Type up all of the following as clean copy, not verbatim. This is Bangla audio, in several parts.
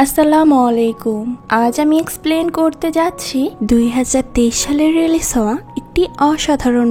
আসসালামু আলাইকুম। আজ আমি এক্সপ্লেন করতে যাচ্ছি 2023 সালে রিলিজ হওয়া একটি অসাধারণ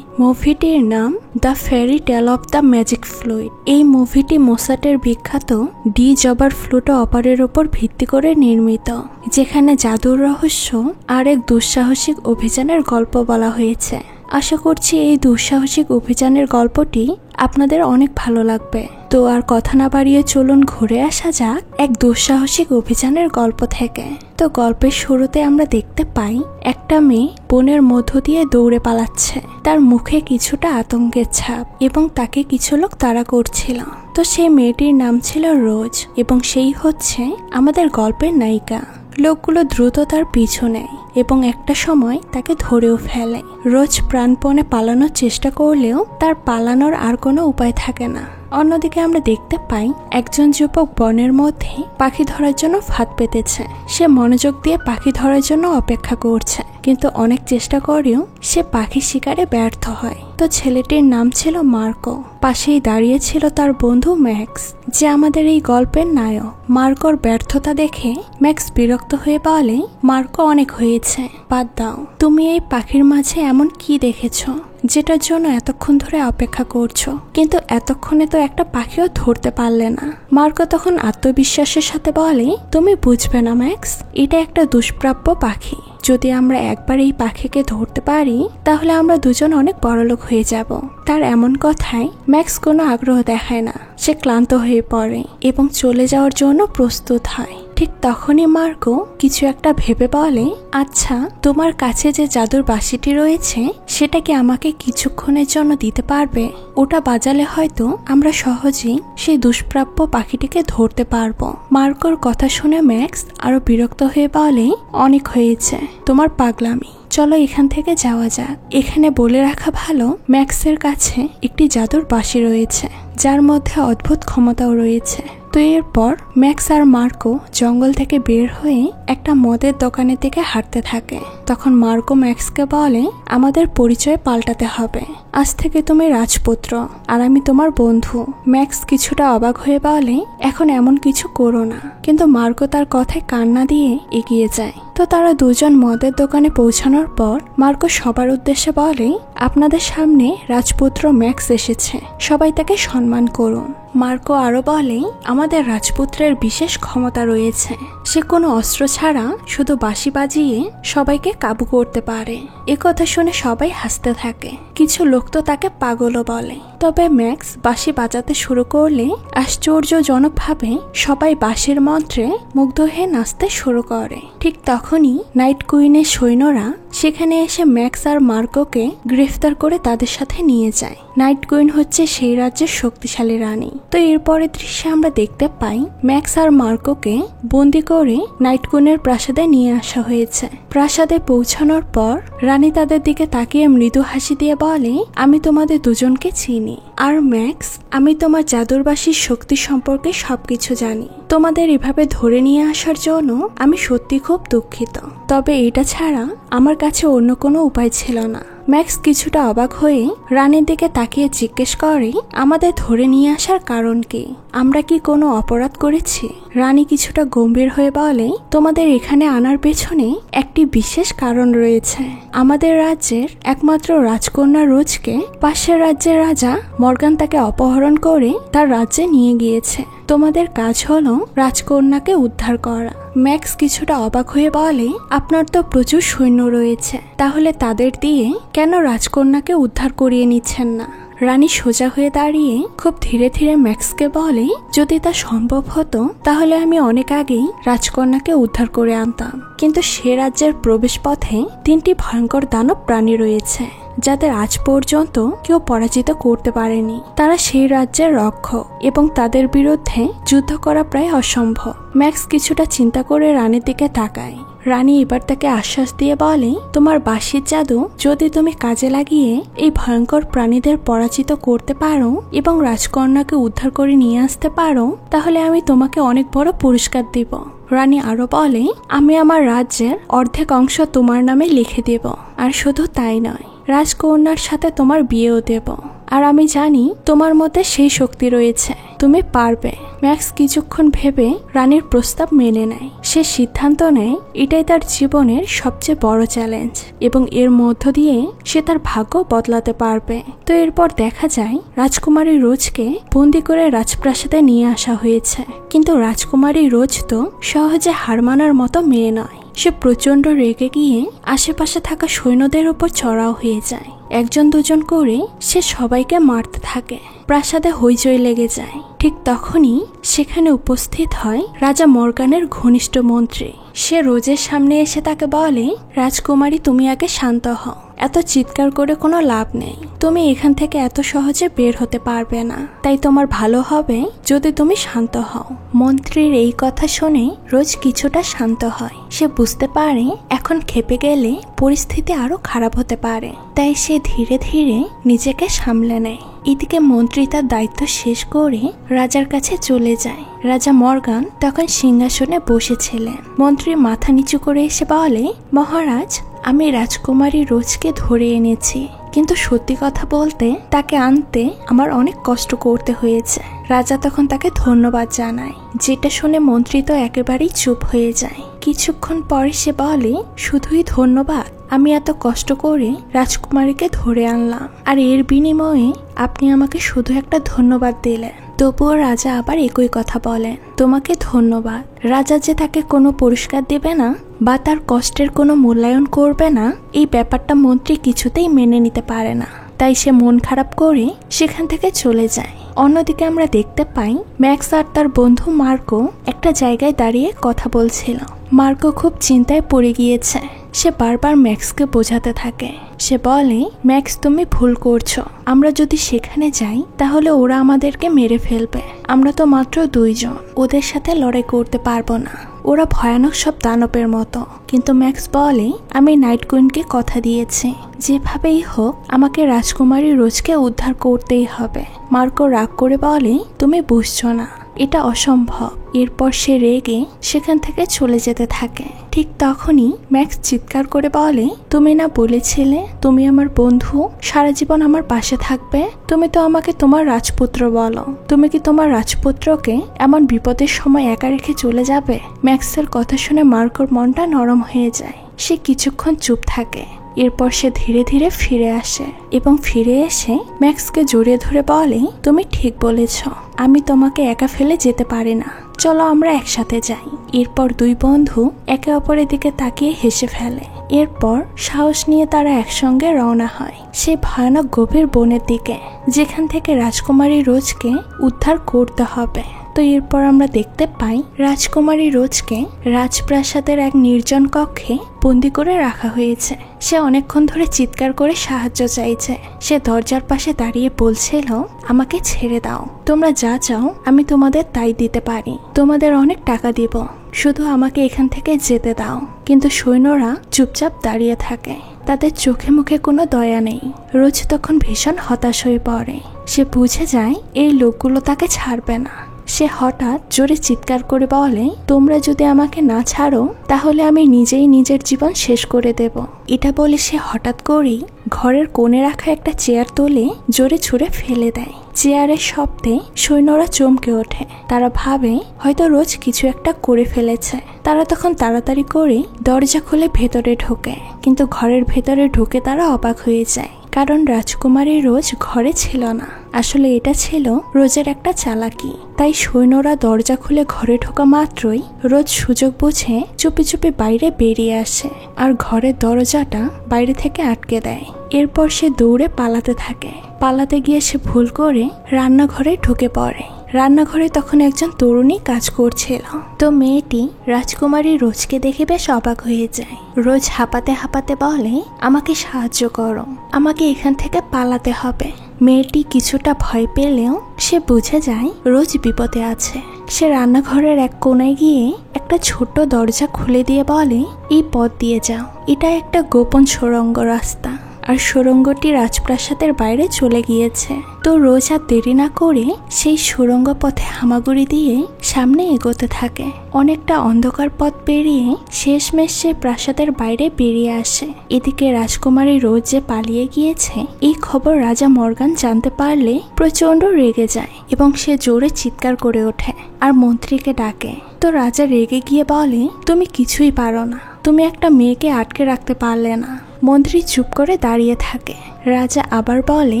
মুভিটির নাম the fairy tale of the magic fluid. এই মুভিটি মোসাটের বিখ্যাত ডি জবার ফ্লুটো অপারের উপর ভিত্তি করে নির্মিত, যেখানে জাদুর রহস্য আর এক দুঃসাহসিক অভিযানের গল্প বলা হয়েছে। আশা করছি এই দুঃসাহসিক অভিযানের গল্পটি আপনাদের অনেক ভালো লাগবে। তো আর কথা না বাড়িয়ে চলুন ঘুরে আসা যাক এক দুঃসাহসিক অভিযানের গল্প থেকে। তো গল্পের শুরুতে আমরা দেখতে পাই একটা মেয়ে বনের মধ্য দিয়ে দৌড়ে পালাচ্ছে। তার মুখে কিছুটা আতঙ্কের ছাপ এবং তাকে কিছু লোক তাড়া করছিল। তো সেই মেয়েটির নাম ছিল রোজ এবং সেই হচ্ছে আমাদের গল্পের নায়িকা। লোকগুলো দ্রুত তার পিছু নেয় এবং একটা সময় তাকে ধরেও ফেলে। রোজ প্রাণপণে পালানোর চেষ্টা করলেও তার পালানোর আর কোনো উপায় থাকে না। অন্যদিকে আমরা দেখতে পাই একজন যুবক বনের মধ্যে পাখি ধরার জন্য ফাঁদ পেতেছে। সে মনোযোগ দিয়ে পাখি ধরার জন্য অপেক্ষা করছে, কিন্তু অনেক চেষ্টা করেও সে পাখি শিকারে ব্যর্থ হয়। তো ছেলেটির নাম ছিল মার্কো। পাশেই দাঁড়িয়ে ছিল তার বন্ধু ম্যাক্স, যে আমাদের এই গল্পের নায়ক। মার্কোর ব্যর্থতা দেখে ম্যাক্স বিরক্ত হয়ে বলে, মার্কো অনেক হয়েছে, বাদ দাও। তুমি এই পাখির মাঝে এমন কি দেখেছো যেটার জন্য এতক্ষণ ধরে অপেক্ষা করছো, কিন্তু এতক্ষণে তো একটা পাখিও ধরতে পারলে না। মার্কো তখন আত্মবিশ্বাসের সাথে বলে, তুমি বুঝবে না ম্যাক্স, এটা একটা দুষ্প্রাপ্য পাখি। যদি আমরা একবার এই পাখিকে ধরতে পারি তাহলে আমরা দুজন অনেক বড়লোক হয়ে যাব। তার এমন কথায় ম্যাক্স কোনো আগ্রহ দেখায় না। সে ক্লান্ত হয়ে পড়ে এবং চলে যাওয়ার জন্য প্রস্তুত হয়। ঠিক তখনই মার্কো কিছু একটা ভেবে বলে, আচ্ছা, তোমার কাছে যে জাদুর বাঁশিটি রয়েছে সেটা কি আমাকে কিছুক্ষণের জন্য দিতে পারবে? ওটা বাজালে হয়তো আমরা সহজেই সেই দুষ্প্রাপ্য পাখিটিকে ধরতে পারবো। মার্কোর কথা শুনে ম্যাক্স আরো বিরক্ত হয়ে বলে, অনেক হয়েছে তোমার পাগলামি, চলো এখান থেকে যাওয়া যাক। এখানে বলে রাখা ভালো, ম্যাক্সের কাছে একটি জাদুর বাঁশি রয়েছে যার মধ্যে অদ্ভুত ক্ষমতাও রয়েছে। তো এরপর ম্যাক্স আর মার্কো জঙ্গল থেকে বের হয়ে একটা মদের দোকানের দিকে হাঁটতে থাকে। তখন মার্কো ম্যাক্সকে বলে, আমাদের পরিচয় পাল্টাতে হবে। আজ থেকে তুমি রাজপুত্র আর আমি তোমার বন্ধু। ম্যাক্স কিছুটা অবাক হয়ে বলে, এখন এমন কিছু করো না, কিন্তু মার্কো তার কথায় কান না দিয়ে এগিয়ে যায়। তো তারা দুজন মদের দোকানে পৌঁছানোর পর মার্কো সবার উদ্দেশ্যে বলে, আপনাদের সামনে রাজপুত্র ম্যাক্স এসেছে, সবাই তাকে সম্মান করুন। মার্কো আরো বলে, আমাদের রাজপুত্রের বিশেষ ক্ষমতা রয়েছে। সে কোনো অস্ত্র ছাড়া শুধু বাঁশি বাজিয়ে সবাইকে কাবু করতে পারে। একথা শুনে সবাই হাসতে থাকে। কিছু লোক তো তাকে পাগলও বলে। তবে ম্যাক্স বাঁশি বাজাতে শুরু করলে আশ্চর্যজনকভাবে সবাই বাঁশির মন্ত্রে মুগ্ধ হয়ে নাচতে শুরু করে। ঠিক তখনই নাইট কুইনের সৈন্যরা সেখানে এসে ম্যাক্স আর মার্কোকে গ্রেফতার করে তাদের সাথে নিয়ে যায়। নাইট কুইন হচ্ছে সেই রাজ্যের শক্তিশালী রানী। তো এরপরের দৃশ্যে আমরা দেখতে পাই ম্যাক্স আর মার্কোকে বন্দি করে নাইট কুইনের প্রাসাদে নিয়ে আসা হয়েছে। প্রাসাদে পৌঁছানোর পর রানী তাদের দিকে তাকিয়ে মৃদু হাসি দিয়ে বলে, আমি তোমাদের দুজনকে চিনি। আর ম্যাক্স, আমি তোমার জাদুর বাঁশির শক্তি সম্পর্কে সবকিছু জানি। তোমাদের এভাবে ধরে নিয়ে আসার জন্য আমি সত্যি খুব দুঃখিত, তবে এটা ছাড়া আমার কাছে অন্য কোনো উপায় ছিল না। ম্যাক্স কিছুটা অবাক হয়ে রানীর দিকে তাকিয়ে জিজ্ঞেস করে, আমাদের ধরে নিয়ে আসার কারণ কি? আমরা কি কোনো অপরাধ করেছি? রানী কিছুটা গম্ভীর হয়ে বলে, তোমাদের এখানে আনার পেছনে একটি বিশেষ কারণ রয়েছে। আমাদের রাজ্যের একমাত্র রাজকন্যা রোজকে পাশের রাজ্যের রাজা মর্গান তাকে অপহরণ করে তার রাজ্যে নিয়ে গিয়েছে। তোমাদের কাজ হলো রাজকন্যাকে উদ্ধার করা। ম্যাক্স কিছুটা অবাক হয়ে বলে, আপনার তো প্রচুর সৈন্য রয়েছে, তাহলে তাদের দিয়ে কেন রাজকন্যাকে উদ্ধার করিয়ে নিচ্ছেন না? রানী সোজা হয়ে দাঁড়িয়ে খুব ধীরে ধীরে ম্যাক্সকে বলে, যদি তা সম্ভব হতো তাহলে আমি অনেক আগেই রাজকন্যাকে উদ্ধার করে আনতাম, কিন্তু সে রাজ্যের প্রবেশ পথে 3টি ভয়ঙ্কর দানব প্রাণী রয়েছে যাদের আজ পর্যন্ত কেউ পরাজিত করতে পারেনি। তারা সেই রাজ্যের রক্ষক এবং তাদের বিরুদ্ধে যুদ্ধ করা প্রায় অসম্ভব। ম্যাক্স কিছুটা চিন্তা করে রানীর দিকে তাকায়। রানী এবার তাকে আশ্বাস দিয়ে বলে, তোমার বাঁশির জাদু যদি তুমি কাজে লাগিয়ে এই ভয়ঙ্কর প্রাণীদের পরাজিত করতে পারো এবং রাজকন্যাকে উদ্ধার করে নিয়ে আসতে পারো, তাহলে আমি তোমাকে অনেক বড় পুরস্কার দিব। রানী আরো বলে, আমি আমার রাজ্যের অর্ধেক অংশ তোমার নামে লিখে দেব, আর শুধু তাই নয়, রাজকন্যার সাথে তোমার বিয়েও দেব। আর আমি জানি তোমার মধ্যে সেই শক্তি রয়েছে, তুমি পারবে। ম্যাক্স কিছুক্ষণ ভেবে রানীর প্রস্তাব মেনে নেয়। সে সিদ্ধান্ত নেয় এটাই তার জীবনের সবচেয়ে বড় চ্যালেঞ্জ এবং এর মধ্য দিয়ে সে তার ভাগ্য বদলাতে পারবে। তো এরপর দেখা যায় রাজকুমারী রোজকে বন্দি করে রাজপ্রাসাদে নিয়ে আসা হয়েছে। কিন্তু রাজকুমারী রোজ তো সহজে হার মানার মতো মেয়ে নয়। সে প্রচন্ড রেগে গিয়ে আশেপাশে থাকা সৈন্যদের উপর চড়াও হয়ে যায়। একজন দুজন করে সে সবাইকে মারতে থাকে। প্রাসাদে হইচই লেগে যায়। ঠিক তখনই সেখানে উপস্থিত হয় রাজা মর্গানের ঘনিষ্ঠ মন্ত্রী। সে রোজের সামনে এসে তাকে বলে, রাজকুমারী তুমি আগে শান্ত হও, এত চিৎকার করে কোনো লাভ নেই। তুমি এখান থেকে এত সহজে বের হতে পারবে না, তাই তোমার ভালো হবে যদি তুমি শান্ত হও। মন্ত্রীর এই কথা শুনে রোজ কিছুটা শান্ত হয়। সে বুঝতে পারে এখন খেপে গেলে পরিস্থিতি আরো খারাপ হতে পারে, তাই সে ধীরে ধীরে নিজেকে সামলে নেয়। এদিকে মন্ত্রী তার দায়িত্ব শেষ করে রাজার কাছে চলে যায়। রাজা মর্গান তখন সিংহাসনে বসেছিলেন। মন্ত্রী মাথা নিচু করে এসে বলে, মহারাজ, আমি রাজকুমারী রোজকে ধরে এনেছি, কিন্তু সত্যি কথা বলতে তাকে আনতে আমার অনেক কষ্ট করতে হয়েছে। রাজা তখন তাকে ধন্যবাদ জানায়, যেটা শুনে মন্ত্রী তো একেবারেই চুপ হয়ে যায়। কিছুক্ষণ পরে সে বলে, শুধুই ধন্যবাদ? আমি এত কষ্ট করে রাজকুমারীকে ধরে আনলাম, আর এর বিনিময়ে আপনি আমাকে শুধু একটা ধন্যবাদ দিলেন। তবুও রাজা আবার একই কথা বলেন, তোমাকে ধন্যবাদ। রাজা যে তাকে কোনো পুরস্কার দেবে না বা তার কষ্টের কোনো মূল্যায়ন করবে না, এই ব্যাপারটা মন্ত্রী কিছুতেই মেনে নিতে পারে না। তাই সে মন খারাপ করে সেখান থেকে চলে যায়। অন্যদিকে আমরা দেখতে পাই ম্যাক্স আর তার বন্ধু মার্কো একটা জায়গায় দাঁড়িয়ে কথা বলছিল। মার্কো খুব চিন্তায় পড়ে গিয়েছে। সে বারবার ম্যাক্সকে বোঝাতে থাকে। সে বলে, ম্যাক্স তুমি ভুল করছো, আমরা যদি সেখানে যাই তাহলে ওরা আমাদেরকে মেরে ফেলবে। আমরা তো মাত্র 2 জন, ওদের সাথে লড়াই করতে পারবো না। ওরা ভয়ানক সব দানবের মতো। কিন্তু ম্যাক্স বলে, আমি নাইট কুইনকে কথা দিয়েছি, যেভাবেই হোক আমাকে রাজকুমারী রোজকে উদ্ধার করতেই হবে। মার্কো রাগ করে বলে, তুমি বুঝছো না, এটা অসম্ভব। এরপর সে রেগে সেখান থেকে চলে যেতে থাকে। ঠিক তখনই ম্যাক্স চিৎকার করে বলে, তুমি না বলেছিলে তুমি আমার বন্ধু, সারা জীবন আমার পাশে থাকবে? তুমি তো আমাকে তোমার রাজপুত্র বলো, তুমি কি তোমার রাজপুত্রকে এমন বিপদের সময় একা রেখে চলে যাবে? ম্যাক্সের কথা শুনে মার্কোর মনটা নরম হয়ে যায়। সে কিছুক্ষণ চুপ থাকে। এরপর সে ধীরে ধীরে ফিরে আসে এবং ফিরে এসে ম্যাক্সকে জড়িয়ে ধরে বলে, তুমি ঠিক বলেছ, আমি তোমাকে একা ফেলে যেতে পারি না, চলো আমরা একসাথে যাই। এরপর 2 বন্ধু একে অপরের দিকে তাকিয়ে হেসে ফেলে। এরপর সাহস নিয়ে তারা একসঙ্গে রওনা হয় সেই ভয়ানক গভীর বনের দিকে, যেখান থেকে রাজকুমারী রোজকে উদ্ধার করতে হবে। তো এরপর আমরা দেখতে পাই রাজকুমারী রোজকে রাজপ্রাসাদের এক নির্জন কক্ষে বন্দি করে রাখা হয়েছে। সে অনেকক্ষণ ধরে চিৎকার করে সাহায্য চাইছে। সে দরজার পাশে দাঁড়িয়ে বলছিল, আমাকে ছেড়ে দাও, তোমরা যা চাও আমি তোমাদের তাই দিতে পারি, তোমাদের অনেক টাকা দিব, শুধু আমাকে এখান থেকে যেতে দাও। কিন্তু সৈন্যরা চুপচাপ দাঁড়িয়ে থাকে, তাদের চোখে মুখে কোনো দয়া নেই। রোজ তখন ভীষণ হতাশ হয়ে পড়ে। সে বুঝে যায় এই লোকগুলো তাকে ছাড়বে না। সে হঠাৎ জোরে চিৎকার করে বলে, তোমরা যদি আমাকে না ছাড়ো তাহলে আমি নিজেই নিজের জীবন শেষ করে দেব। এটা বলে সে হঠাৎ করেই ঘরের কোণে রাখা একটা চেয়ার তুলে জোরে ছুঁড়ে ফেলে দেয়। চেয়ারের শব্দে সৈন্যরা চমকে ওঠে। তারা ভাবে হয়তো রোজ কিছু একটা করে ফেলেছে। তারা তখন তাড়াতাড়ি করে দরজা খুলে ভেতরে ঢোকে, কিন্তু ঘরের ভেতরে ঢুকে তারা অবাক হয়ে যায়, কারণ রাজকুমারী রোজ ঘরে ছিল না। আসলে এটা ছিল রোজের একটা চালাকি। তাই সৈন্যরা দরজা খুলে ঘরে ঢোকা মাত্রই রোজ সুযোগ বুঝে চুপি চুপি বাইরে বেরিয়ে আসে আর ঘরের দরজাটা বাইরে থেকে আটকে দেয়। এরপর সে দৌড়ে পালাতে থাকে। পালাতে গিয়ে সে ভুল করে রান্নাঘরে ঢুকে পড়ে। রান্নাঘরে তখন একজন তরুণী কাজ করছিল। তো মেয়েটি রাজকুমারী রোজকে দেখে বেশ অবাক হয়ে যায়। রোজ হাঁপাতে হাঁপাতে বলে, আমাকে সাহায্য করো, আমাকে এখান থেকে পালাতে হবে। মেয়েটি কিছুটা ভয় পেলেও সে বুঝে যায় রোজ বিপদে আছে। সে রান্নাঘরের এক কোণায় গিয়ে একটা ছোট্ট দরজা খুলে দিয়ে বলে, এই পথ দিয়ে যাও, এটা একটা গোপন সুড়ঙ্গ রাস্তা। আর সুড়ঙ্গটি রাজপ্রাসাদের বাইরে চলে গিয়েছে। তো রোজ আর দেরি না করে সেই সুড়ঙ্গ পথে হামাগুড়ি দিয়ে সামনে এগোতে থাকে। অনেকটা অন্ধকার পথ পেরিয়ে শেষমেশ সে প্রাসাদের বাইরে বেরিয়ে আসে। এদিকে রাজকুমারী রোজ যে পালিয়ে গিয়েছে এই খবর রাজা মর্গান জানতে পারলে প্রচন্ড রেগে যায় এবং সে জোরে চিৎকার করে ওঠে আর মন্ত্রীকে ডাকে। তো রাজা রেগে গিয়ে বলে, তুমি কিছুই পারো না, তুমি একটা মেয়েকে আটকে রাখতে পারলে না। মন্ত্রী চুপ করে দাঁড়িয়ে থাকে। রাজা আবার বলে,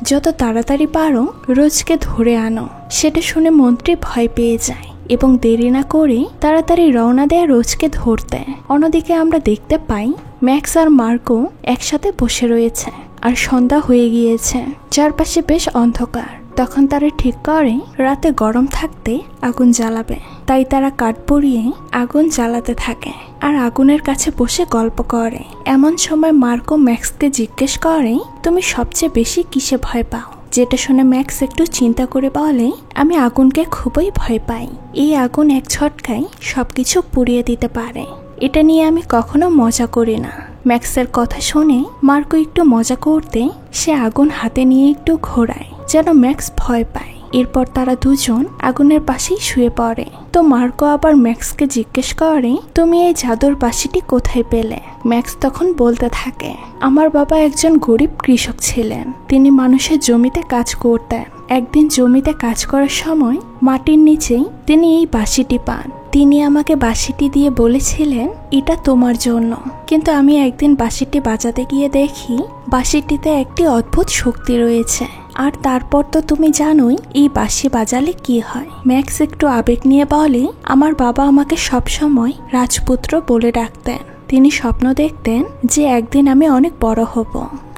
যত তাড়াতাড়ি পারো রোজকে ধরে আনো। সেটা শুনে মন্ত্রী ভয় পেয়ে যায় এবং দেরি না করে তাড়াতাড়ি রওনা দেয় রোজকে ধরতে। অন্যদিকে আমরা দেখতে পাই ম্যাক্স আর মার্কো একসাথে বসে রয়েছে আর সন্ধ্যা হয়ে গিয়েছে, চারপাশে বেশ অন্ধকার। তখন তারা ঠিক করে রাতে গরম থাকতে আগুন জ্বালাবে, তাই তারা কাঠ পুড়িয়ে আগুন জ্বালাতে থাকে আর আগুনের কাছে বসে গল্প করে। এমন সময় মার্কো ম্যাক্সকে জিজ্ঞেস করে, তুমি সবচেয়ে বেশি কিসে ভয় পাও? যেটা শুনে ম্যাক্স একটু চিন্তা করে বলে, আমি আগুনকে খুবই ভয় পাই। এই আগুন এক ঝটকায় সবকিছু পুড়িয়ে দিতে পারে। এটা নিয়ে আমি কখনো মজা করি না। ম্যাক্সের কথা শুনে মার্কো একটু মজা করতে সে আগুন হাতে নিয়ে একটু ঘোরায় যেন ম্যাক্স ভয় পায়। এরপর তারা দুজন আগুনের পাশেই শুয়ে পড়ে। তো মার্কো আবার ম্যাক্সকে জিজ্ঞেস করে, তুমি এই জাদুর বাঁশিটি কোথায় পেলে? ম্যাক্স তখন বলতে থাকে, আমার বাবা একজন গরিব কৃষক ছিলেন। তিনি মানুষের জমিতে কাজ করতেন। একদিন জমিতে কাজ করার সময় মাটির নিচেই তিনি এই বাঁশিটি পান। তিনি আমাকে বাঁশিটি দিয়ে বলেছিলেন, এটা তোমার জন্য। কিন্তু আমি একদিন বাঁশিটি বাজাতে গিয়ে দেখি বাঁশিটিতে একটি অদ্ভুত শক্তি রয়েছে। আর তারপর তো তুমি জানোই এই বাঁশি বাজালে কি হয়। ম্যাক্স একটু আবেগ নিয়ে বলে, আমার বাবা আমাকে সবসময় রাজপুত্র বলে ডাকতেন। তিনি স্বপ্ন দেখতেন যে একদিন আমি অনেক বড় হব,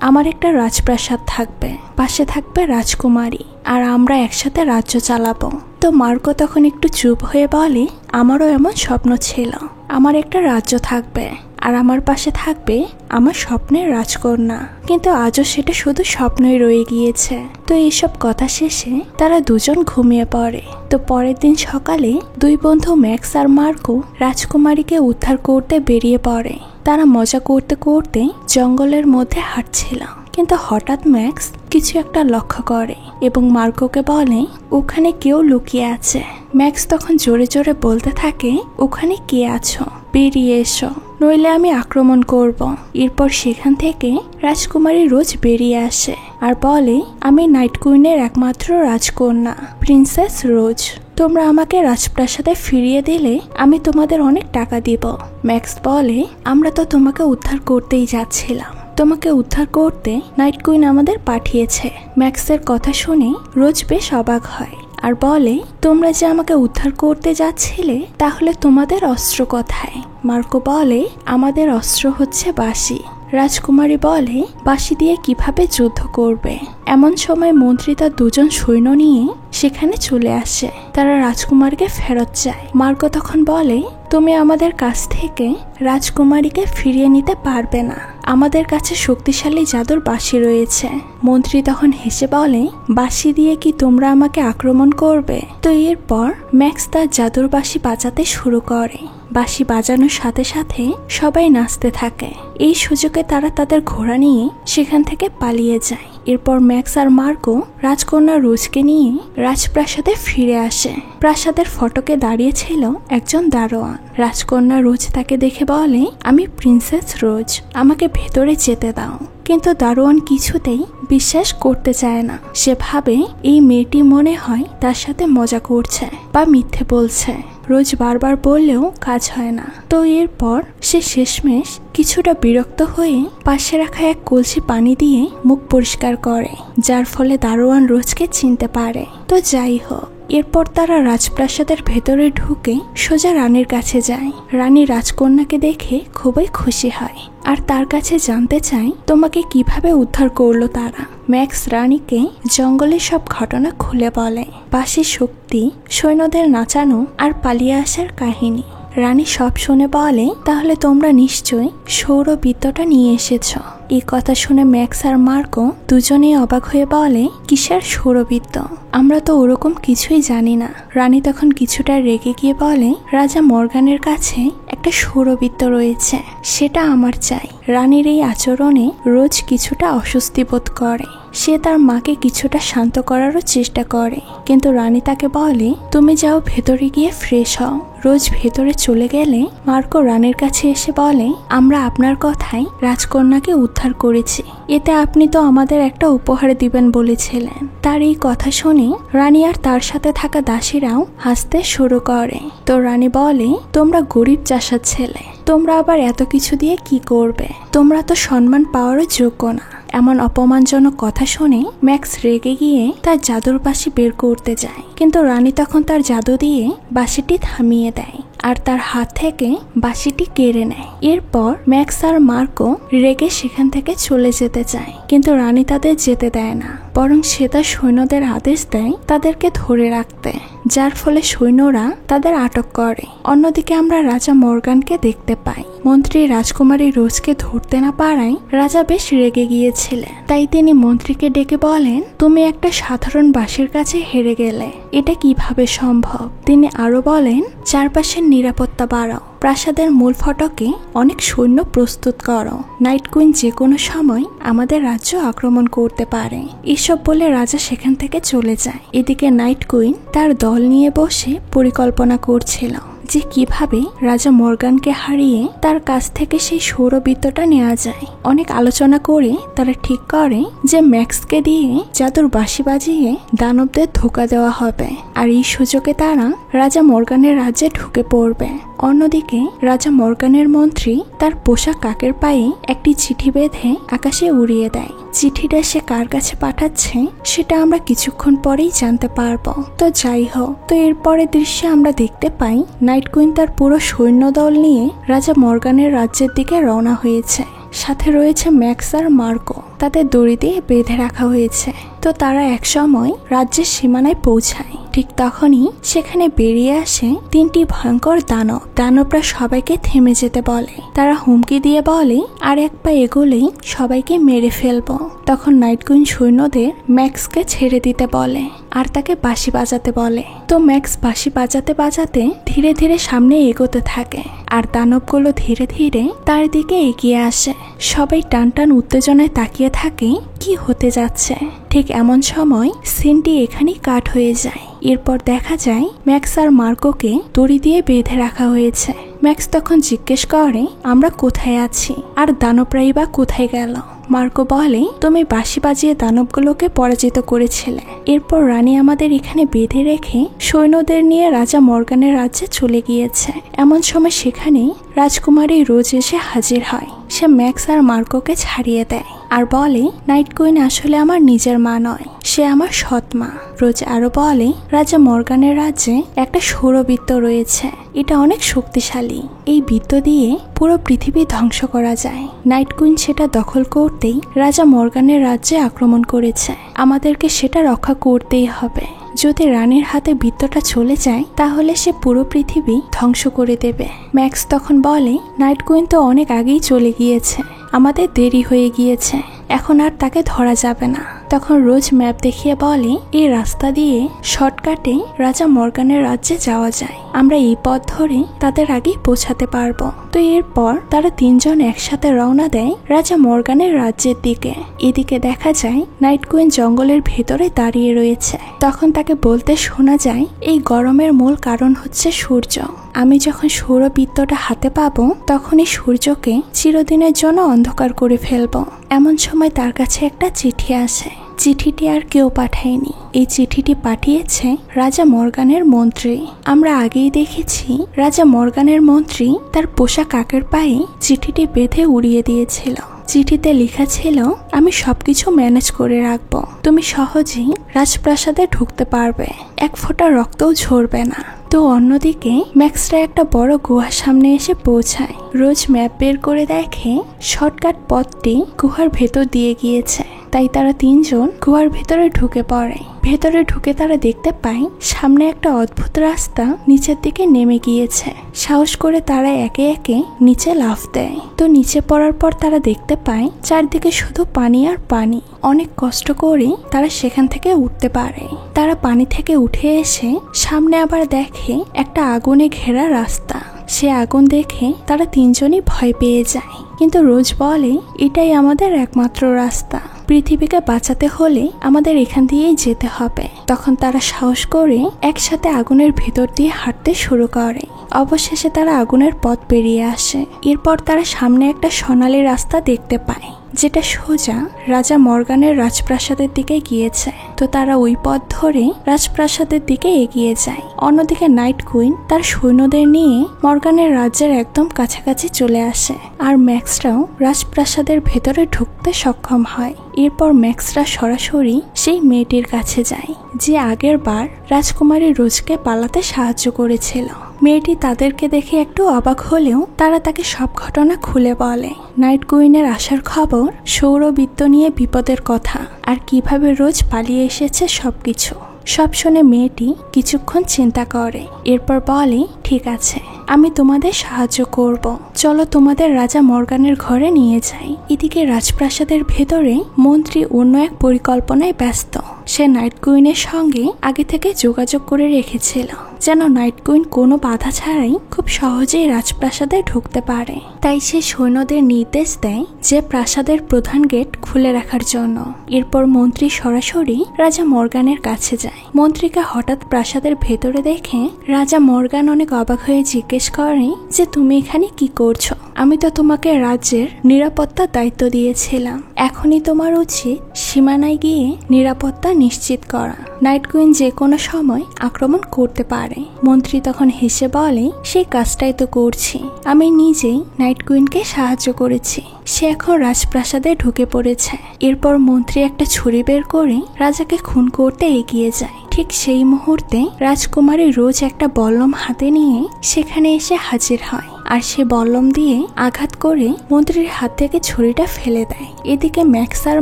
আমার একটা রাজপ্রাসাদ থাকবে, পাশে থাকবে রাজকুমারী, আর আমরা একসাথে রাজ্য চালাবো। তো মার্কো তখন একটু চুপ হয়ে বলে, আমারও এমন স্বপ্ন ছিল, আমার একটা রাজ্য থাকবে আর আমার পাশে থাকবে আমার স্বপ্নের রাজকন্যা। কিন্তু আজও সেটা শুধু স্বপ্নই রয়ে গিয়েছে। তো এইসব কথা শেষে তারা দুজন ঘুমিয়ে পড়ে। তো পরের দিন সকালে দুই বন্ধু ম্যাক্স আর মার্কো রাজকুমারীকে উদ্ধার করতে বেরিয়ে পড়ে। তারা মজা করতে করতে জঙ্গলের মধ্যে হাঁটছিল, কিন্তু হঠাৎ ম্যাক্স কিছু একটা লক্ষ্য করে এবং মার্কোকে বলে, ওখানে কেউ লুকিয়ে আছে। ম্যাক্স তখন জোরে জোরে বলতে থাকে, ওখানে কে আছো? বেরিয়ে এসো, নইলে আমি আক্রমণ করব। এরপর সেখান থেকে রাজকুমারী রোজ বেরিয়ে আসে আর বলে, আমি নাইট কুইনের একমাত্র রাজকন্যা প্রিন্সেস রোজ। তোমরা আমাকে রাজপ্রাসাদে ফিরিয়ে দিলে আমি তোমাদের অনেক টাকা দিব। ম্যাক্স বলে, আমরা তো তোমাকে উদ্ধার করতেই যাচ্ছিলাম, তোমাকে উদ্ধার করতে নাইট কুইন আমাদের পাঠিয়েছে। ম্যাক্সের কথা শুনে রোজ বেশ অবাক হয় আর বলে, তোমরা যে আমাকে উদ্ধার করতে যাচ্ছিলে, তাহলে তোমাদের অস্ত্র কোথায়? মার্কো বলে, আমাদের অস্ত্র হচ্ছে বাঁশি। রাজকুমারী বলে, বাঁশি দিয়ে কিভাবে যুদ্ধ করবে? এমন সময় মন্ত্রী তার দুজন সৈন্য নিয়ে সেখানে চলে আসে। তারা রাজকুমারীকে ফেরত চায়। মার্কো তখন বলে, তুমি আমাদের কাছ থেকে রাজকুমারীকে ফিরিয়ে নিতে পারবে না, আমাদের কাছে শক্তিশালী জাদুর বাঁশি রয়েছে। মন্ত্রী তখন হেসে বলে, বাঁশি দিয়ে কি তোমরা আমাকে আক্রমণ করবে? তো এরপর ম্যাক্স তার জাদুর বাঁশি বাজাতে শুরু করে। বাঁশি বাজানোর সাথে সাথে সবাই নাচতে থাকে। এই সুযোগে তারা তাদের ঘোড়া নিয়ে সেখান থেকে পালিয়ে যায়। এরপর ম্যাক্স আর মার্কো রাজকন্যা রোজকে নিয়ে রাজপ্রাসাদে ফিরে আসে। প্রাসাদের ফটকে দাঁড়িয়ে ছিল একজন দারোয়ান। রাজকন্যা রোজ তাকে দেখে বলে, আমি প্রিন্সেস রোজ, আমাকে ভেতরে যেতে দাও। কিন্তু দারোয়ান কিছুতেই বিশ্বাস করতে চায় না। সে ভাবে এই মেয়েটি মনে হয় তার সাথে মজা করছে বা মিথ্যে বলছে। রোজ বারবার বললেও কাজ হয় না। তো এরপর সে শেষমেশ কিছুটা বিরক্ত হয়ে পাশে রাখা এক কলসি পানি দিয়ে মুখ পরিষ্কার করে, যার ফলে দারোয়ান রোজকে চিনতে পারে। তো যাই হোক, এরপর তারা রাজপ্রাসাদের ভেতরে ঢুকে সোজা রানীর কাছে যায়। রানী রাজকন্যাকে দেখে খুবই খুশি হয় আর তার কাছে জানতে চায় তোমাকে কিভাবে উদ্ধার করলো তারা। ম্যাক্স রানীকে জঙ্গলের সব ঘটনা খুলে বলে, বাঁশির শক্তি, সৈন্যদের নাচানো আর পালিয়ে আসার কাহিনী। রানী সব শুনে বলে, তাহলে তোমরা নিশ্চয়ই সৌরবৃত্তটা নিয়ে এসেছ। এই কথা শুনে ম্যাক্স আর মার্কো দুজনেই অবাক হয়ে বলে, কিসের সৌরবৃত্ত? আমরা তো ওরকম কিছুই জানি না। রানী তখন কিছুটা রেগে গিয়ে বলে, রাজা মর্গানের কাছে একটা একটা সৌরবৃত্ত রয়েছে, সেটা আমার চাই। রানীর এই আচরণে রোজ কিছুটা অস্বস্তি বোধ করে। সে তার মাকে কিছুটা শান্ত করারও চেষ্টা করে, কিন্তু রানী তাকে বলে, তুমি যাও ভেতরে গিয়ে ফ্রেশ হও। রোজ ভেতরে চলে গেলে মার্কো রানীর কাছে এসে বলে, আমরা আপনার কথায় রাজকন্যাকে উদ্ধার করেছি, এতে আপনি তো আমাদের একটা উপহার দিবেন বলেছিলেন। তার এই কথা শুনে রানী আর তার সাথে থাকা দাসীরাও হাসতে শুরু করে। তো রানী বলে, তোমরা গরিব চাষার ছেলে, তোমরা আবার এত কিছু দিয়ে কি করবে? তোমরা তো সম্মান পাওয়ারও যোগ্য না। এমন অপমানজনক কথা শুনে ম্যাক্স রেগে গিয়ে তার জাদুর বাঁশি বের করতে যায়, কিন্তু রানী তখন তার জাদু দিয়ে বাঁশিটি থামিয়ে দেয় আর তার হাত থেকে বাঁশিটি কেড়ে নেয়। এরপর ম্যাক্স আর মার্কো রেগে সেখান থেকে চলে যেতে চায়, কিন্তু রানী তাদের যেতে দেয় না, বরং সে তার সৈন্যদের আদেশ দেয় তাদেরকে ধরে রাখতে, যার ফলে সৈন্যরা তাদের আটক করে। অন্যদিকে আমরা রাজা মর্গানকে দেখতে পাই। মন্ত্রী রাজকুমারী রোজকে ধরতে না পারায় রাজা বেশ রেগে গিয়েছিলেন। তাই তিনি মন্ত্রীকে ডেকে বলেন, তুমি একটা সাধারণ বাঁশির কাছে হেরে গেলে, এটা কিভাবে সম্ভব? তিনি আরো বলেন, চারপাশের নিরাপত্তা বাড়াও, প্রাসাদের মূল ফটকে অনেক সৈন্য প্রস্তুত করো, নাইট কুইন যে কোনো সময় আমাদের রাজ্য আক্রমণ করতে পারে। এসব বলে রাজা সেখান থেকে চলে যায়। এদিকে নাইট কুইন তার দল নিয়ে বসে পরিকল্পনা করছিল যে কিভাবে রাজা মর্গানকে হারিয়ে তার কাছ থেকে সেই সৌরবৃত্তটা নেওয়া যায়। অনেক আলোচনা করে তারা ঠিক করে যে ম্যাক্সকে দিয়ে জাদুর বাঁশি বাজিয়ে দানবদের ধোঁকা দেওয়া হবে, আর এই সুযোগে তারা রাজা মর্গানের রাজ্যে ঢুকে পড়বে। অন্যদিকে রাজা মর্গানের মন্ত্রী তার পোষা কাকের পায়ে একটি চিঠি বেঁধে আকাশে উড়িয়ে দেয়। চিঠিটা সে কার কাছে পাঠাচ্ছে সেটা আমরা কিছুক্ষণ পরেই জানতে পারবো। তো যাই হোক, তো এরপরের দৃশ্যে আমরা দেখতে পাই নাইট কুইন তার পুরো সৈন্যদল নিয়ে রাজা মর্গানের রাজ্যের দিকে রওনা হয়েছে। সাথে রয়েছে ম্যাক্স আর মার্কো, তাদের দড়ি দিয়ে বেঁধে রাখা হয়েছে। তো তারা একসময় রাজ্যের সীমানায় পৌঁছায়। ঠিক তখনই সেখানে বেরিয়ে আসে তিনটি ভয়ঙ্কর দানব। দানবরা সবাইকে থেমে যেতে বলে। তারা হুমকি দিয়ে বলে, আর এক পা এগোলেই সবাইকে মেরে ফেলবো। তখন নাইট কুইন সৈন্যদের ম্যাক্সকে ছেড়ে দিতে বলে আর তাকে বাঁশি বাজাতে বলে। তো ম্যাক্স বাঁশি বাজাতে বাজাতে ধীরে ধীরে সামনে এগোতে থাকে, আর দানবগুলো ধীরে ধীরে তার দিকে এগিয়ে আসে। সবাই টান টান উত্তেজনায় তাকিয়ে থাকে কি হতে যাচ্ছে। ঠিক এমন সময় সিনটি এখানেই কাট হয়ে যায়। এরপর দেখা যায় ম্যাক্স আর মার্কোকে দড়ি দিয়ে বেঁধে রাখা হয়েছে। ম্যাক্স তখন জিজ্ঞেস করে, আমরা কোথায় আছি আর দানবরাই বা কোথায় গেল? মার্কো বলে, তুমি বাঁশি বাজিয়ে দানবগুলোকে পরাজিত করেছিলে। এরপর রানী আমাদের এখানে বেঁধে রেখে সৈন্যদের নিয়ে রাজা মর্গানের রাজ্যে চলে গিয়েছে। এমন সময় সেখানে রাজকুমারী রোজ এসে হাজির হয়। সে ম্যাক্স আর মার্কোকে ছাড়িয়ে দেয় আর বলে, নাইট কুইন আসলে আমার নিজের মা নয়, সে আমার সৎ মা। রোজ আরো বলে, রাজা মর্গানের রাজ্যে একটা সৌরবৃত্ত রয়েছে, এটা অনেক শক্তিশালী। এই বৃত্ত দিয়ে পুরো পৃথিবী ধ্বংস করা যায়। নাইট কুইন সেটা দখল করতেই রাজা মর্গানের রাজ্যে আক্রমণ করেছে। আমাদেরকে সেটা রক্ষা করতেই হবে। যদি রানীর হাতে বৃত্তটা চলে যায় তাহলে সে পুরো পৃথিবী ধ্বংস করে দেবে। ম্যাক্স তখন বলে, নাইট কুইন তো অনেক আগেই চলে গিয়েছে, আমাদের দেরি হয়ে গিয়েছে, এখন আর তাকে ধরা যাবে না। তখন রোজ ম্যাপ দেখিয়ে বলে, এই রাস্তা দিয়ে শর্টকাটে রাজা মর্গানের রাজ্যে যাওয়া যায়, আমরা এই পথ ধরে তাদের আগেই পৌঁছাতে পারবো। তো এরপর তারা তিনজন একসাথে রওনা দেয় রাজা মর্গানের রাজ্যের দিকে। এদিকে দেখা যায় নাইট কুইন জঙ্গলের ভেতরে দাঁড়িয়ে রয়েছে। তখন তাকে বলতে শোনা যায়, এই গরমের মূল কারণ হচ্ছে সূর্য। আমি যখন সৌরবৃত্তটা হাতে পাবো তখনই সূর্যকে চিরদিনের জন্য অন্ধকার করে ফেলবো। এমন সময় তার কাছে একটা চিঠি আসে। চিঠিটি আর কেউ পাঠায়নি, এই চিঠিটি পাঠিয়েছে রাজা মর্গানের মন্ত্রী। আমরা আগেই দেখেছি রাজা মর্গানের মন্ত্রী তার পোষা কাকের পায়ে চিঠিটি বেঁধে উড়িয়ে দিয়েছিল। চিঠিতে লেখা ছিল, আমি সবকিছু ম্যানেজ করে রাখবো, তুমি সহজেই রাজপ্রাসাদে ঢুকতে পারবে, এক ফোঁটা রক্তও ঝরবে না। তো অন্যদিকে ম্যাক্সরা একটা বড় গুহার সামনে এসে পৌঁছায়। রোজ ম্যাপ বের করে দেখে শর্টকাট পথটি গুহার ভেতর দিয়ে গিয়েছে। তাই তারা তিনজন গুহার ভেতরে ঢুকে পড়ে। ভেতরে ঢুকে তারা দেখতে পায় সামনে একটা অদ্ভুত রাস্তা নিচের দিকে নেমে গিয়েছে। সাহস করে তারা একে একে নিচে লাফ দেয়। তো নিচে পড়ার পর তারা দেখতে পায় চারদিকে শুধু পানি আর পানি। অনেক কষ্ট করে তারা সেখান থেকে উঠতে পারে। তারা পানি থেকে উঠে এসে সামনে আবার দেখে একটা আগুনে ঘেরা রাস্তা। সে আগুন দেখে তারা তিনজনই ভয় পেয়ে যায়, কিন্তু রোজ বলে এটাই আমাদের একমাত্র রাস্তা, পৃথিবীকে বাঁচাতে হলে আমাদের এখান দিয়েই যেতে হবে। তখন তারা সাহস করে একসাথে আগুনের ভেতর দিয়ে হাঁটতে শুরু করে। অবশেষে তারা আগুনের পথ পেরিয়ে আসে। এরপর তারা সামনে একটা সোনালী রাস্তা দেখতে পায়, যেটা সোজা রাজা মর্গানের রাজপ্রাসাদের দিকে গিয়েছে। তো তারা ওই পথ ধরে রাজপ্রাসাদের দিকে এগিয়ে যায়। অন্যদিকে নাইট কুইন তার সৈন্যদের নিয়ে মর্গানের রাজ্যের একদম কাছাকাছি চলে আসে, আর ম্যাক্সরাও রাজপ্রাসাদের ভেতরে ঢুকতে সক্ষম হয়। এরপর ম্যাক্সরা সরাসরি সেই মেয়েটির কাছে যায়, যে আগের বার রাজকুমারী রোজকে পালাতে সাহায্য করেছিল। মেয়েটি তাদেরকে দেখে একটু অবাক হলেও তারা তাকে সব ঘটনা খুলে বলে। নাইট কুইনের আসার খবর, সৌরবৃত্ত নিয়ে বিপদের কথা, আর কিভাবে রোজ পালিয়ে এসেছে সবকিছু। সব শুনে মেয়েটি কিছুক্ষণ চিন্তা করে, এরপর বলে ঠিক আছে, আমি তোমাদের সাহায্য করব, চলো তোমাদের রাজা মর্গানের ঘরে নিয়ে যাই। এদিকে রাজপ্রাসাদের ভেতরে মন্ত্রী অন্য এক পরিকল্পনায় ব্যস্ত। সে নাইট কুইনের সঙ্গে আগে থেকে যোগাযোগ করে রেখেছিল, যেন নাইট কুইন কোনো বাধা ছাড়াই খুব সহজেই রাজপ্রাসাদে ঢুকতে পারে। তাই সে সৈন্যদের নির্দেশ দেয় যে প্রাসাদের প্রধান গেট খুলে রাখার জন্য। এরপর মন্ত্রী সরাসরি রাজা মর্গানের কাছে যায়। মন্ত্রীকে হঠাৎ প্রাসাদের ভেতরে দেখে রাজা মর্গান অনেক অবাক হয়ে জিজ্ঞেস করে যে তুমি এখানে কি করছো? আমি তো তোমাকে রাজ্যের নিরাপত্তার দায়িত্ব দিয়েছিলাম, এখনই তোমার উচিত সীমানায় গিয়ে নিরাপত্তা নিশ্চিত করা। নাইট কুইন যে কোনো সময় আক্রমণ করতে পারে। মন্ত্রী তখন হেসে বলে সেই কাজটাই তো করছি, আমি নিজেই নাইট কুইনকে সাহায্য করেছি, সে এখন রাজপ্রাসাদে ঢুকে পড়েছে। এরপর মন্ত্রী একটা ছুরি বের করে রাজাকে খুন করতে এগিয়ে যায়। ঠিক সেই মুহূর্তে রাজকুমারী রোজ একটা বল্লম হাতে নিয়ে সেখানে এসে হাজির হয়, আর সে বল্লম দিয়ে আঘাত করে মন্ত্রীর হাত থেকে ছুরিটা ফেলে দেয়। এদিকে ম্যাক্স আর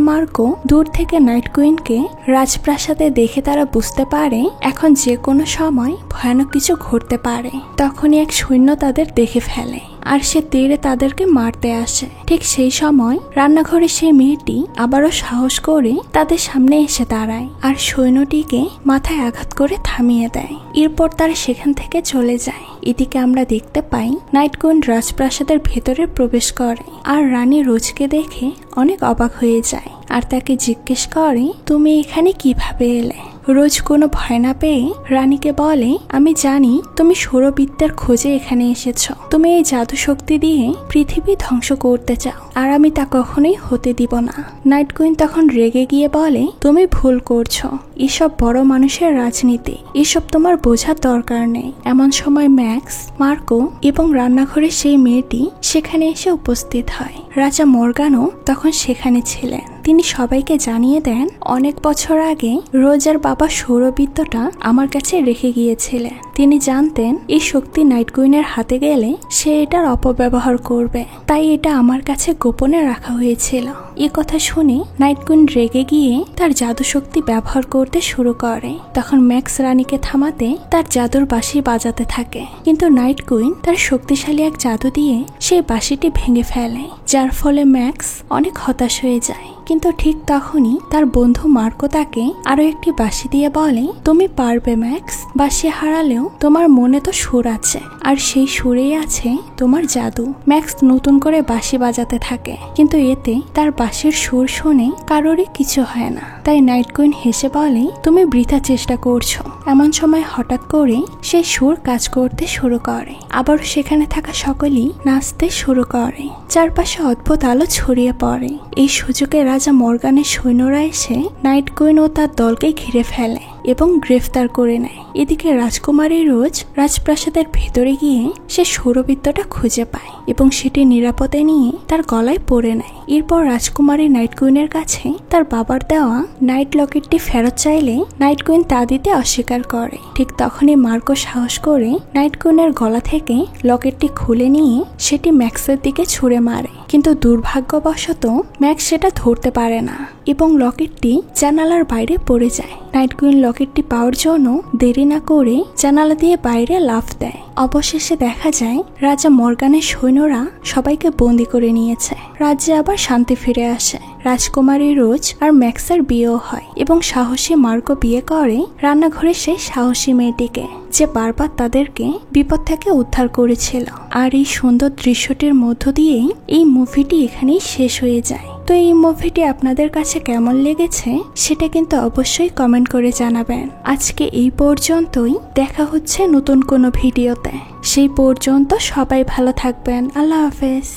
মার্কো দূর থেকে নাইট কুইনকে রাজপ্রাসাদে দেখে তারা বুঝতে পারে এখন যে কোনো সময় ভয়ানক কিছু ঘটতে পারে। তখনই এক সৈন্য তাদের দেখে ফেলে, আর সে তীরে তাদেরকে মারতে আসে। ঠিক সেই সময় রান্নাঘরে সেই মেয়েটি আবারও সাহস করে তাদের সামনে এসে দাঁড়ায়, আর সৈন্যটিকে মাথায় আঘাত করে থামিয়ে দেয়। এরপর তারা সেখান থেকে চলে যায়। এদিকে আমরা দেখতে পাই নাইট কুইন রাজপ্রাসাদের ভেতরে প্রবেশ করে, আর রানী রোজকে দেখে অনেক অবাক হয়ে যায়, আর তাকে জিজ্ঞেস করে তুমি এখানে কিভাবে এলে? রোজ কোনো ভয় না পেয়ে রানীকে বলে আমি জানি তুমি সৌরবৃত্তের খোঁজে এখানে এসেছো, তুমি এই জাদু শক্তি দিয়ে পৃথিবী ধ্বংস করতে চাও, আর আমি তা কখনোই হতে দিব না। নাইট কুইন তখন রেগে গিয়ে বলে তুমি ভুল করছো, এসব বড় মানুষের রাজনীতি, এসব তোমার বোঝার দরকার নেই। এমন সময় ম্যাক্স, মার্কো এবং রান্নাঘরে সেই মেয়েটি সেখানে এসে উপস্থিত হয়। রাজা মর্গানও তখন সেখানে ছিলেন। তিনি সবাইকে জানিয়ে দেন অনেক বছর আগে রোজের বাবা সৌরবৃত্তটা আমার কাছে রেখে গিয়েছিলেন। তিনি জানতেন এই শক্তি নাইট কুইনের হাতে গেলে সে এটার অপব্যবহার করবে, তাই এটা আমার কাছে গোপনে রাখা হয়েছিল। এ কথা শুনে নাইট কুইন রেগে গিয়ে তার জাদু শক্তি ব্যবহার করতে শুরু করে। তখন ম্যাক্স রানীকে থামাতে তার জাদুর বাঁশি বাজাতে থাকে, কিন্তু নাইট কুইন তার শক্তিশালী এক জাদু দিয়ে সেই বাঁশিটি ভেঙে ফেলে, যার ফলে ম্যাক্স অনেক হতাশ হয়ে যায়। কিন্তু ঠিক তখনই তার বন্ধু মার্কো তাকে আরো একটি বাঁশি দিয়ে বলে তুমি পারবে ম্যাক্স, বাঁশি হারালেও তোমার মনে তো সুর আছে, আর সেই সুরেই আছে তোমার জাদু। ম্যাক্স নতুন করে বাঁশি বাজাতে থাকে, কিন্তু এতে তার বাঁশির সুর শুনে কারোরই কিছু হয় না। তাই নাইট কুইন হেসে বলে তুমি বৃথা চেষ্টা করছো। এমন সময় হঠাৎ করে সেই সুর কাজ করতে শুরু করে, আবার সেখানে থাকা সকলেই নাচতে শুরু করে, চারপাশে অদ্ভুত আলো ছড়িয়ে পড়ে। এই সুযোগে রাজা মর্গানের সৈন্যরা এসে নাইট কুইন ও তার দলকে ঘিরে ফেলে এবং গ্রেফতার করে নেয়। এদিকে রাজকুমারী রোজ রাজপ্রাসাদের ভেতরে গিয়ে সে সৌরবৃত্তটা খুঁজে পায় এবং সেটি নিরাপদে নিয়ে তার গলায় পরে নেয়। এরপর রাজকুমারী নাইট কুইনের কাছে তার বাবার দেওয়া নাইট লকেটটি ফেরত চাইলে নাইট কুইন তা দিতে অস্বীকার করে। ঠিক তখনই মার্কো সাহস করে নাইট কুইনের গলা থেকে লকেটটি খুলে নিয়ে সেটি ম্যাক্সের দিকে ছুঁড়ে মারে, কিন্তু দুর্ভাগ্যবশত ম্যাক্স সেটা ধরতে পারে না এবং লকেটটি জানালার বাইরে পড়ে যায়। নাইট কুইন লকেটটি পাওয়ার জন্য দেরি না করে জানালা দিয়ে বাইরে লাফ দেয়। অবশেষে দেখা যায় রাজা মর্গানের সৈন্যরা সবাইকে বন্দি করে নিয়েছে। রাজ্যে আবার শান্তি ফিরে আসে। রাজকুমারী রোজ আর ম্যাক্সের বিয়েও হয় এবং সাহসী মার্কো বিয়ে করে রান্নাঘরে সেই সাহসী মেয়েটিকে, যে বারবার তাদেরকে বিপদ থেকে উদ্ধার করেছিল। আর এই সুন্দর দৃশ্যটির মধ্য দিয়েই এই মুভিটি এখানেই শেষ হয়ে যায়। তো এই মুভিটি আপনাদের কাছে কেমন লেগেছে সেটা কিন্তু অবশ্যই কমেন্ট করে জানাবেন। আজকে এই পর্যন্তই, দেখা হচ্ছে নতুন কোনো ভিডিওতে। সেই পর্যন্ত সবাই ভালো থাকবেন। আল্লাহ হাফেজ।